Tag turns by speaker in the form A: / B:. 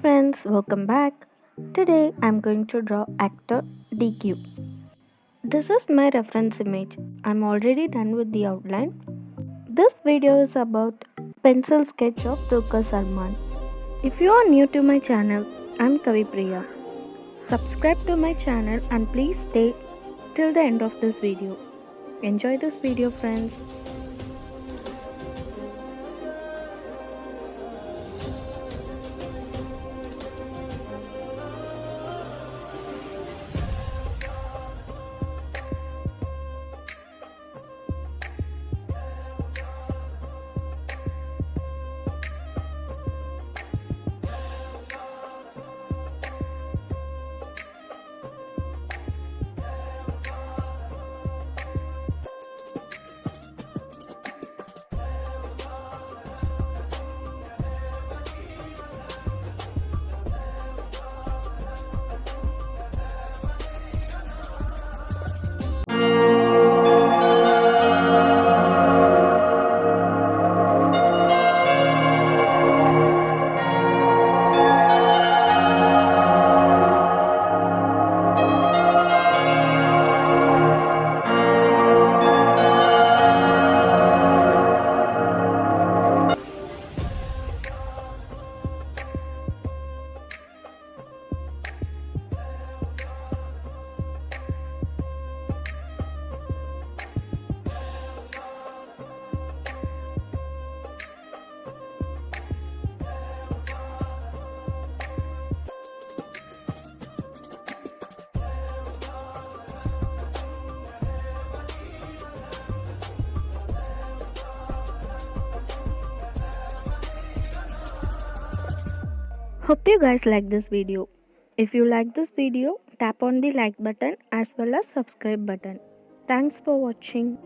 A: friends, welcome back. Today I'm going to draw actor DQ. This is my reference image. I'm already done with the outline. This video is about pencil sketch of Dulquer Salmaan. If you are new to my channel, I'm Kavipriya. Subscribe to my channel and please stay till the end of this video. Enjoy this video, friends. Hope you guys like this video. If you like this video, tap on the like button as well as subscribe button. Thanks for watching.